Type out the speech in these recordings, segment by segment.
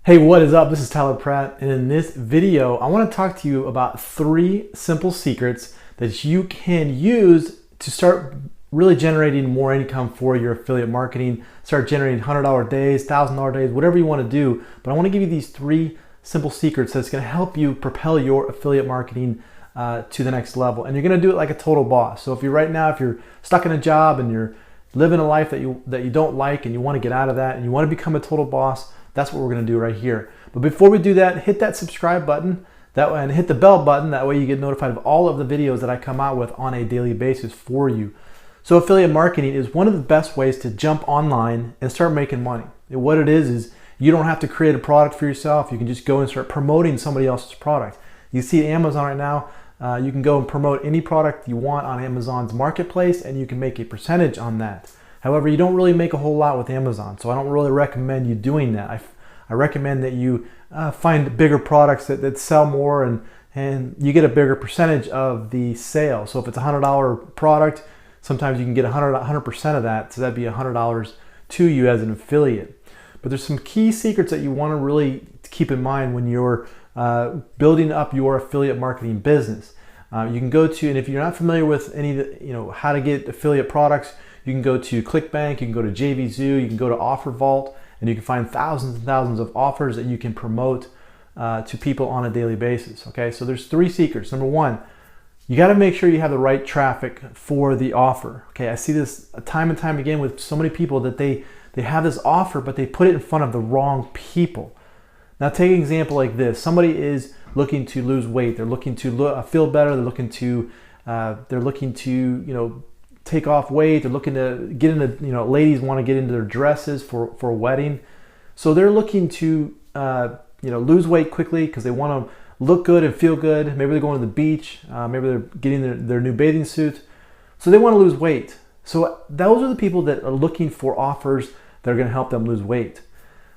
Hey, what is up? This is Tyler Pratt, and in this video, I want to talk to you about 3 simple secrets that you can use to start really generating more income for your affiliate marketing. Start generating $100 days, $1,000 days, whatever you want to do. But I want to give you these 3 simple secrets that's going to help you propel your affiliate marketing to the next level. And you're going to do it like a total boss. So if you're stuck in a job and you're living a life that you don't like and you want to get out of that and you want to become a total boss, that's what we're going to do right here. But before we do that, hit that subscribe button and hit the bell button. That way you get notified of all of the videos that I come out with on a daily basis for you. So affiliate marketing is one of the best ways to jump online and start making money. And what it is you don't have to create a product for yourself. You can just go and start promoting somebody else's product. You see Amazon right now, you can go and promote any product you want on Amazon's marketplace and you can make a percentage on that. However, you don't really make a whole lot with Amazon, so I don't really recommend you doing that. I recommend that you find bigger products that sell more and you get a bigger percentage of the sale. So if it's a $100 product, sometimes you can get 100% of that, so that'd be $100 to you as an affiliate. But there's some key secrets that you want to really keep in mind when you're building up your affiliate marketing business. You can go to, and if you're not familiar with how to get affiliate products, you can go to ClickBank, you can go to JVZoo, you can go to OfferVault, and you can find thousands and thousands of offers that you can promote to people on a daily basis. Okay, so there's 3 secrets. Number 1, you got to make sure you have the right traffic for the offer. Okay, I see this time and time again with so many people that they have this offer, but they put it in front of the wrong people. Now take an example like this. Somebody is looking to lose weight. They're looking to feel better. They're looking to take off weight. They're looking to get into, ladies want to get into their dresses for a wedding. So they're looking to, lose weight quickly because they want to look good and feel good. Maybe they're going to the beach. Maybe they're getting their new bathing suit. So they want to lose weight. So those are the people that are looking for offers that are going to help them lose weight.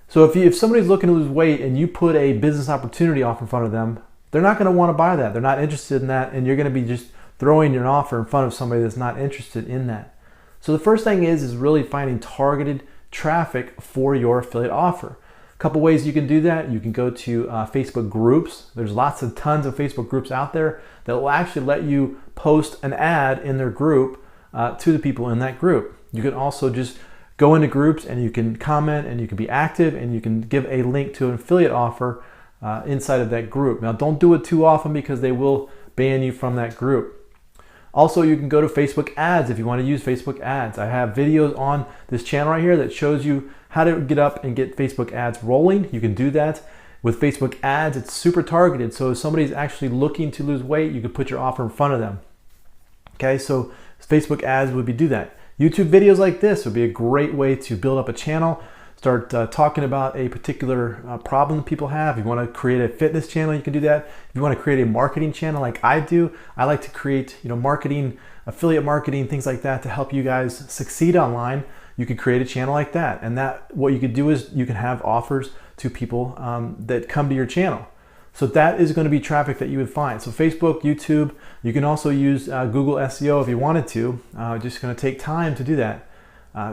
So if somebody's looking to lose weight and you put a business opportunity off in front of them, they're not going to want to buy that. They're not interested in that, and you're going to be just throwing your offer in front of somebody that's not interested in that. So the first thing is really finding targeted traffic for your affiliate offer. A couple ways you can do that. You can go to Facebook groups. There's tons of Facebook groups out there that will actually let you post an ad in their group to the people in that group. You can also just go into groups and you can comment and you can be active and you can give a link to an affiliate offer inside of that group. Now don't do it too often because they will ban you from that group. Also, you can go to Facebook ads if you want to use Facebook ads. I have videos on this channel right here that shows you how to get up and get Facebook ads rolling. You can do that. With Facebook ads, it's super targeted. So if somebody's actually looking to lose weight, you can put your offer in front of them. Okay, so Facebook ads would do that. YouTube videos like this would be a great way to build up a channel. Start talking about a particular problem that people have. If you want to create a fitness channel, you can do that. If you want to create a marketing channel like I do, I like to create marketing, affiliate marketing, things like that to help you guys succeed online. You could create a channel like that. And what you could do is you can have offers to people that come to your channel. So that is going to be traffic that you would find. So Facebook, YouTube, you can also use Google SEO if you wanted to. Just going to take time to do that.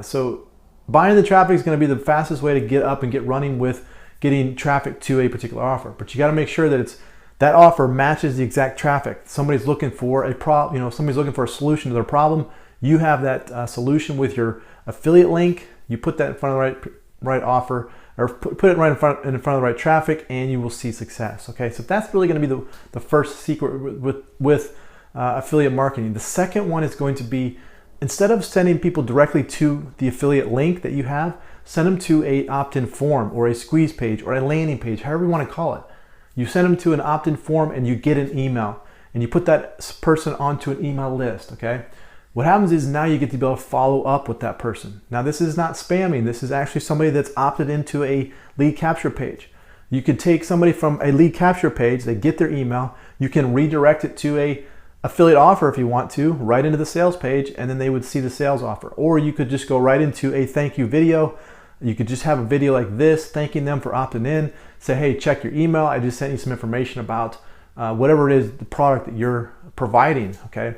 So buying the traffic is going to be the fastest way to get up and get running with getting traffic to a particular offer. But you got to make sure that that offer matches the exact traffic. Somebody's looking for a problem, somebody's looking for a solution to their problem. You have that solution with your affiliate link. You put that in front of the right offer, or put it right in front of the right traffic, and you will see success. Okay, so that's really going to be the first secret with affiliate marketing. The second one is going to be, instead of sending people directly to the affiliate link that you have, send them to a opt-in form or a squeeze page or a landing page, however you want to call it. You send them to an opt-in form and you get an email, and you put that person onto an email list. Okay, what happens is now you get to be able to follow up with that person. Now this is not spamming. This is actually somebody that's opted into a lead capture page. You could take somebody from a lead capture page, they get their email, you can redirect it to a affiliate offer if you want to, right into the sales page, and then they would see the sales offer. Or you could just go right into a thank you video. You could just have a video like this thanking them for opting in. Say, hey, check your email. I just sent you some information about whatever it is, the product that you're providing. Okay.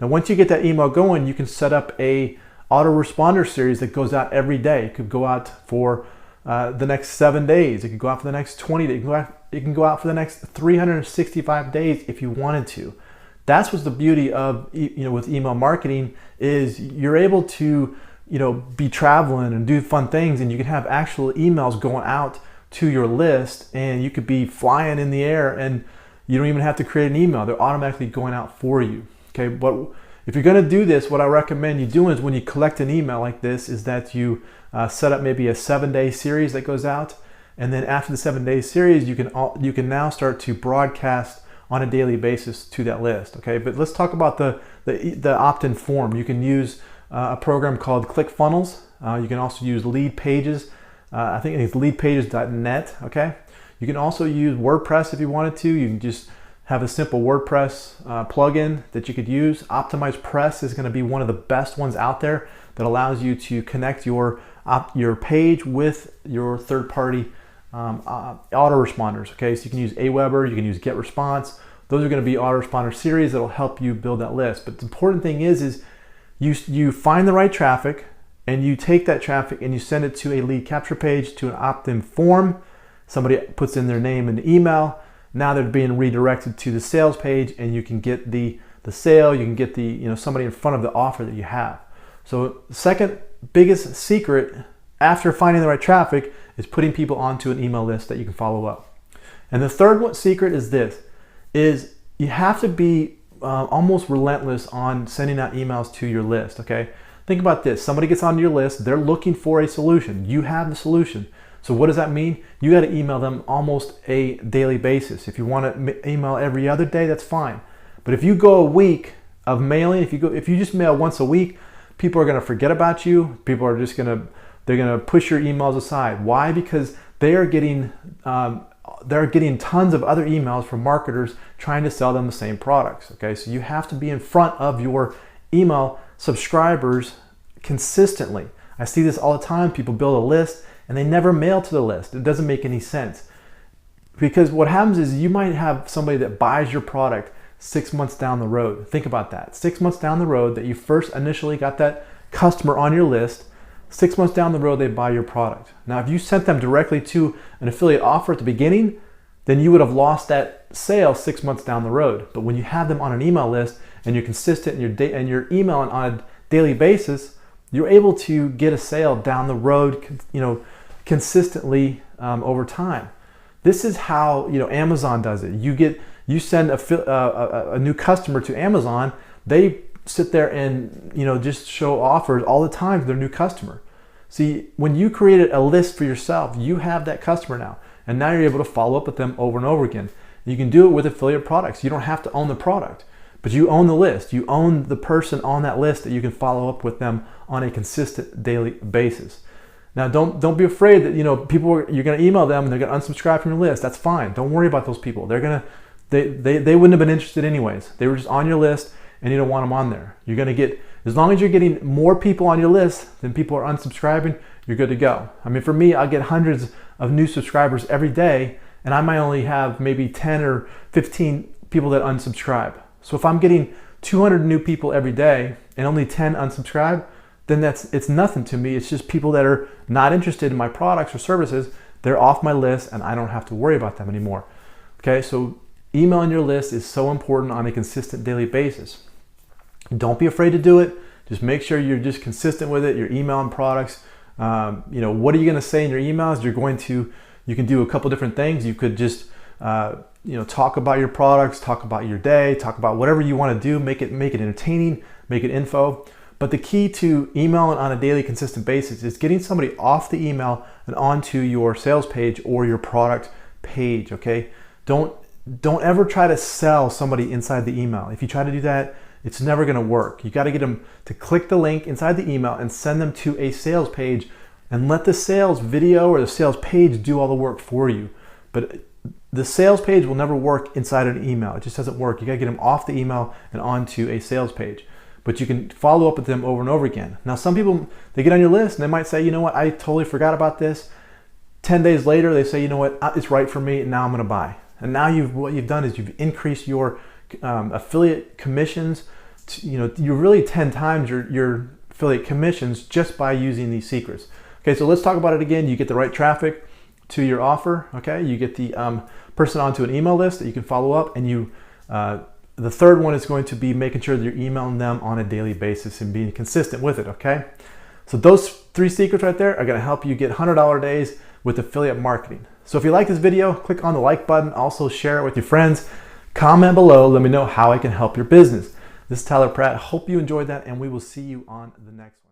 Now, once you get that email going, you can set up a autoresponder series that goes out every day. It could go out for the next 7 days. It can go out for the next 20 days. It can go out for the next 365 days if you wanted to. That's what's the beauty of, with email marketing, is you're able to, be traveling and do fun things, and you can have actual emails going out to your list, and you could be flying in the air and you don't even have to create an email. They're automatically going out for you. Okay, but if you're going to do this, what I recommend you doing is, when you collect an email like this, is that you set up maybe a 7-day series that goes out, and then after the 7-day series, you can now start to broadcast on a daily basis to that list. Okay, but let's talk about the opt-in form. You can use a program called ClickFunnels. You can also use Leadpages. I think it's leadpages.net. Okay, you can also use WordPress if you wanted to. You can just have a simple WordPress plugin that you could use. OptimizePress is going to be one of the best ones out there that allows you to connect your page with your third-party autoresponders. Okay, so you can use Aweber, you can use GetResponse. Those are going to be autoresponder series that will help you build that list. But the important thing is you find the right traffic, and you take that traffic and you send it to a lead capture page, to an opt-in form. Somebody puts in their name and email. Now they're being redirected to the sales page, and you can get the sale. You can get somebody in front of the offer that you have. So the second biggest secret after finding the right traffic is putting people onto an email list that you can follow up. And the third secret is you have to be almost relentless on sending out emails to your list. Okay, think about this. Somebody gets onto your list. They're looking for a solution. You have the solution. So what does that mean? You got to email them almost a daily basis. If you want to email every other day, that's fine. But if you go a week of mailing, if you just mail once a week, people are going to forget about you. People are just going to push your emails aside. Why? Because they're getting tons of other emails from marketers trying to sell them the same products. Okay, so you have to be in front of your email subscribers consistently. I see this all the time. People build a list and they never mail to the list. It doesn't make any sense, because what happens is you might have somebody that buys your product 6 months down the road. Think about that. 6 months down the road that you first initially got that customer on your list. 6 months down the road, they buy your product. Now, if you sent them directly to an affiliate offer at the beginning, then you would have lost that sale 6 months down the road. But when you have them on an email list and you're consistent and you're emailing on a daily basis, you're able to get a sale down the road, consistently over time. This is how Amazon does it. You send a new customer to Amazon. They sit there and just show offers all the time to their new customer. See, when you created a list for yourself, you have that customer now, and now you're able to follow up with them over and over again. You can do it with affiliate products. You don't have to own the product, but you own the list. You own the person on that list that you can follow up with them on a consistent daily basis. Now, don't be afraid that you're going to email them and they're going to unsubscribe from your list. That's fine. Don't worry about those people. They wouldn't have been interested anyways. They were just on your list, and you don't want them on there. You're going to get, as long as you're getting more people on your list than people are unsubscribing, you're good to go. I mean, for me, I get hundreds of new subscribers every day, and I might only have maybe 10 or 15 people that unsubscribe. So if I'm getting 200 new people every day and only 10 unsubscribe, then it's nothing to me. It's just people that are not interested in my products or services. They're off my list, and I don't have to worry about them anymore. Okay, so emailing your list is so important on a consistent daily basis. Don't be afraid to do it. Just make sure you're just consistent with it. You're emailing products. What are you going to say in your emails? You can do a couple different things. You could just talk about your products, talk about your day, talk about whatever you want to do. Make it entertaining, make it info. But the key to emailing on a daily consistent basis is getting somebody off the email and onto your sales page or your product page. Okay, don't ever try to sell somebody inside the email. If you try to do that, it's never going to work. You got to get them to click the link inside the email and send them to a sales page, and let the sales video or the sales page do all the work for you. But the sales page will never work inside an email. It just doesn't work. You got to get them off the email and onto a sales page. But you can follow up with them over and over again. Now, some people, they get on your list and they might say, you know what, I totally forgot about this. 10 days later, they say, you know what, it's right for me, and now I'm going to buy. And now what you've done is you've increased your affiliate commissions. You're really 10 times your affiliate commissions just by using these secrets. Okay, so let's talk about it again. You get the right traffic to your offer. Okay, you get the person onto an email list that you can follow up, and you the third one is going to be making sure that you're emailing them on a daily basis and being consistent with it. Okay, so those 3 secrets right there are going to help you get $100 days with affiliate marketing. So if you like this video, click on the like button. Also share it with your friends. Comment below. Let me know how I can help your business. This is Tyler Pratt. Hope you enjoyed that, and we will see you on the next one.